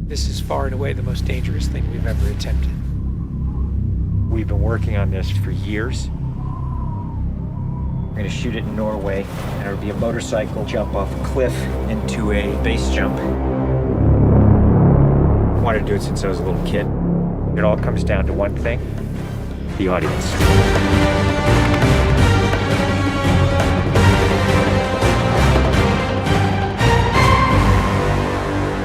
This is far and away the most dangerous thing we've ever attempted. We've been working on this for years. We're gonna shoot it in Norway, and it'll be a motorcycle jump off a cliff into a base jump. I wanted to do it since I was a little kid. It all comes down to one thing: the audience.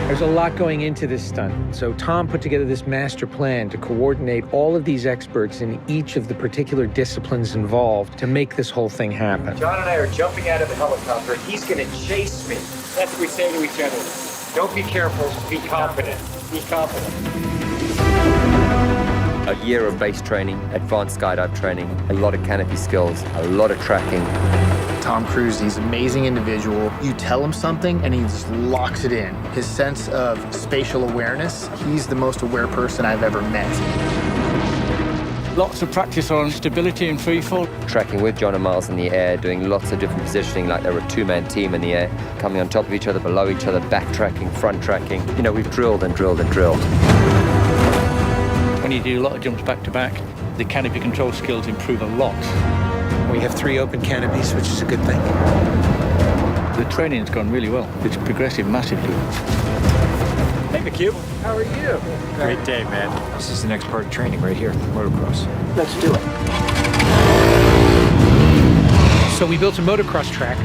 There's a lot going into this stunt, so Tom put together this master plan to coordinate all of these experts in each of the particular disciplines involved to make this whole thing happen. John and I are jumping out of the helicopter, and he's gonna chase me. That's what we say to each other. Don't be careful, be confident. Be confident. A year of base training, advanced skydive training, a lot of canopy skills, a lot of tracking. Tom Cruise, he's an amazing individual. You tell him something and he just locks it in. His sense of spatial awareness, he's the most aware person I've ever met. Lots of practice on stability and freefall. Tracking with John and Miles in the air, doing lots of different positioning like they were a two-man team in the air, coming on top of each other, below each other, backtracking, front tracking. You know, we've drilled and drilled and drilled. When you do a lot of jumps back to back, the canopy control skills improve a lot. We have 3 open canopies, which is a good thing. The training's gone really well. It's progressive massively. Hey, McHugh. How are you? Great day, man. This is the next part of training right here, motocross. Let's do it. So we built a motocross track.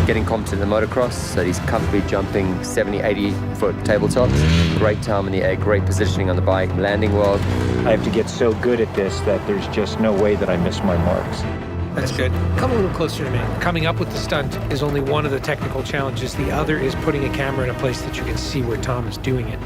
Getting competent in the motocross, so he's comfortably jumping 70, 80-foot tabletops. Great time in the air, great positioning on the bike, landing well. I have to get so good at this that there's just no way that I miss my marks. That's good. Come a little closer to me. Coming up with the stunt is only one of the technical challenges. The other is putting a camera in a place that you can see where Tom is doing it.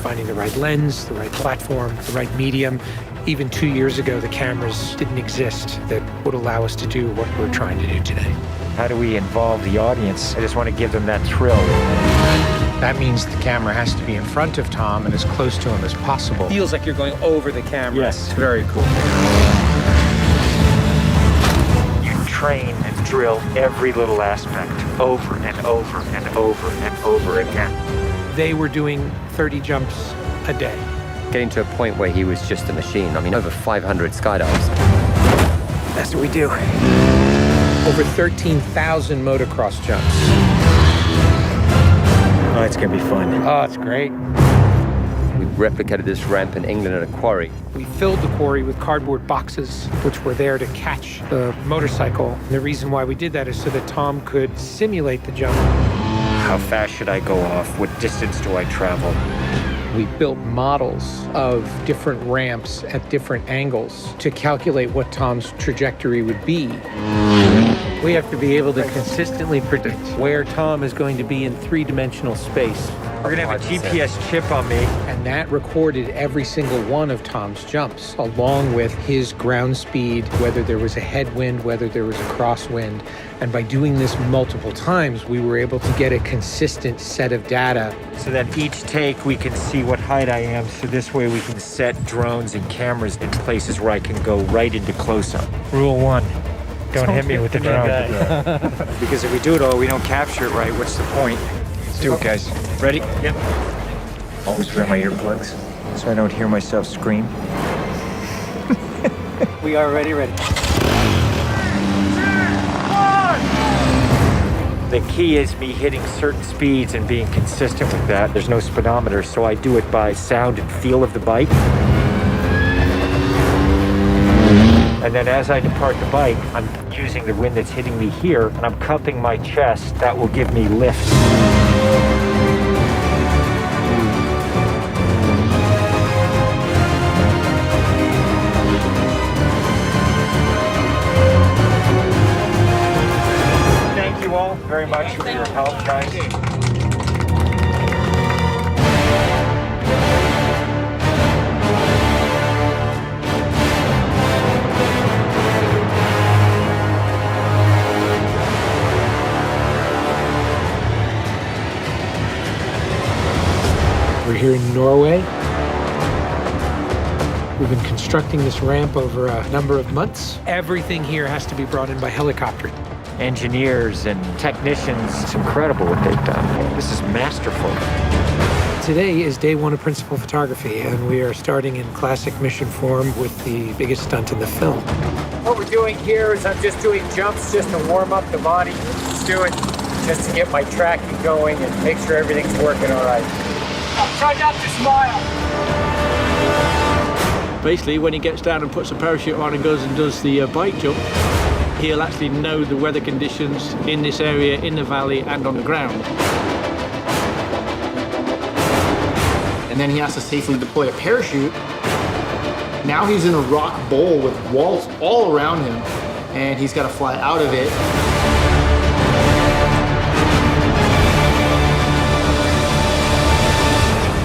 Finding the right lens, the right platform, the right medium. Even 2 years ago, the cameras didn't exist that would allow us to do what we're trying to do today. How do we involve the audience? I just want to give them that thrill. That means the camera has to be in front of Tom and as close to him as possible. Feels like you're going over the camera. Yes, very cool. You train and drill every little aspect over and over and over and over again. They were doing 30 jumps a day. Getting to a point where he was just a machine. I mean, over 500 skydives. That's what we do. Over 13,000 motocross jumps. Oh, it's gonna be fun. Oh, it's great. We replicated this ramp in England at a quarry. We filled the quarry with cardboard boxes, which were there to catch the motorcycle. And the reason why we did that is so that Tom could simulate the jump. How fast should I go off? What distance do I travel? We built models of different ramps at different angles to calculate what Tom's trajectory would be. We have to be able to consistently predict where Tom is going to be in 3-dimensional space. We're gonna have a GPS chip on me. And that recorded every single one of Tom's jumps, along with his ground speed, whether there was a headwind, whether there was a crosswind. And by doing this multiple times, we were able to get a consistent set of data. So that each take we can see what height I am, so this way we can set drones and cameras in places where I can go right into close-up. Rule 1, don't hit me with the drone. Because if we do it all, we don't capture it right, what's the point? Let's do it, guys. Ready? Yep. Always wear my earplugs so I don't hear myself scream. We are ready. The key is me hitting certain speeds and being consistent with that. There's no speedometer, so I do it by sound and feel of the bike. And then as I depart the bike, I'm using the wind that's hitting me here, and I'm cupping my chest. That will give me lift. Thank you all very much for your help, guys. We're here in Norway. We've been constructing this ramp over a number of months. Everything here has to be brought in by helicopter. engineers and technicians. It's incredible what they've done. This is masterful. Today is day one of principal photography, and we are starting in classic mission form with the biggest stunt in the film. What we're doing here is I'm just doing jumps just to warm up the body. Just do it just to get my tracking going and make sure everything's working all right. Try not to smile. Basically, when he gets down and puts a parachute on and goes and does the bike jump, he'll actually know the weather conditions in this area, in the valley, and on the ground. And then he has to safely deploy a parachute. Now he's in a rock bowl with walls all around him, and he's got to fly out of it.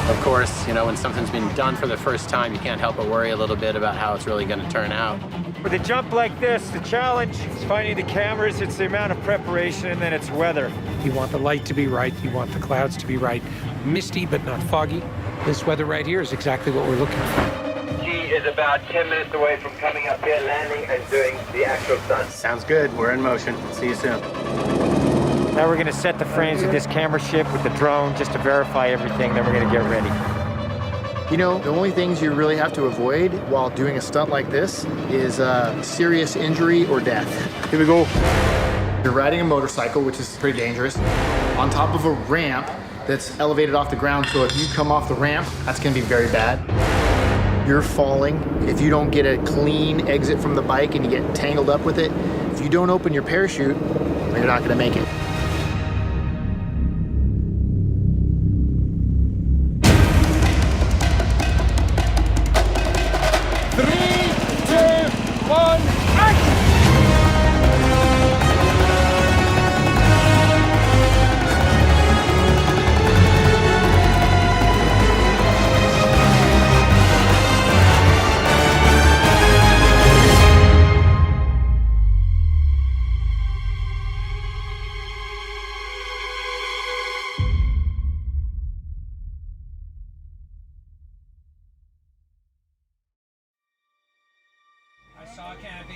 Of course, you know, when something's been done for the first time, you can't help but worry a little bit about how it's really going to turn out. With a jump like this, the challenge is finding the cameras, it's the amount of preparation, and then it's weather. You want the light to be right, you want the clouds to be right. Misty, but not foggy. This weather right here is exactly what we're looking for. He is about 10 minutes away from coming up here, landing, and doing the actual stunt. Sounds good. We're in motion. See you soon. Now we're gonna set the frames with this camera ship with the drone just to verify everything, then we're gonna get ready. You know, the only things you really have to avoid while doing a stunt like this is serious injury or death. Here we go. You're riding a motorcycle, which is pretty dangerous, on top of a ramp that's elevated off the ground, so if you come off the ramp, that's gonna be very bad. You're falling. If you don't get a clean exit from the bike and you get tangled up with it, if you don't open your parachute, you're not gonna make it.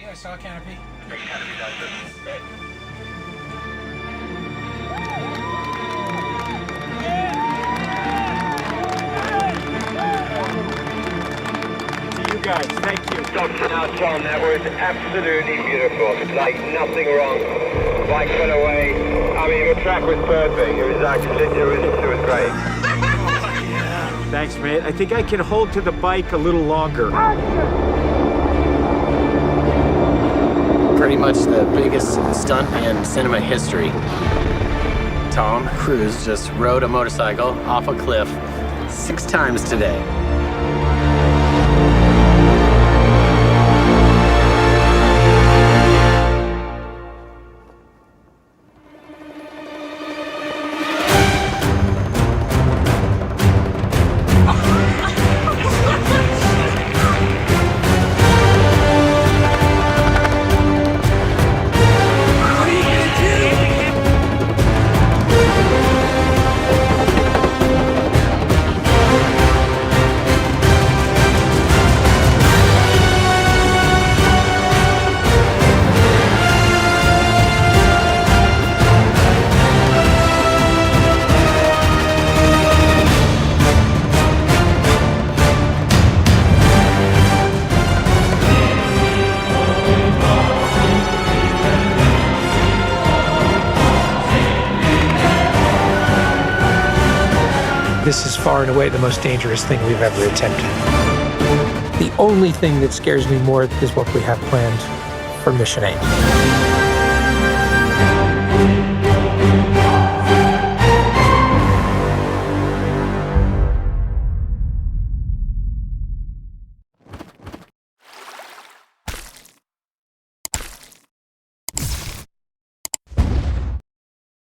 I saw a canopy. To you guys, thank you. Dr. Now, Tom, that was absolutely beautiful. Like nothing wrong. Bike went away. I mean, the track was perfect. It was actually, it was great. Thanks, mate. I think I can hold to the bike a little longer. Pretty much the biggest stunt in cinema history. Tom Cruise just rode a motorcycle off a cliff 6 times today. This is far and away the most dangerous thing we've ever attempted. The only thing that scares me more is what we have planned for Mission 8.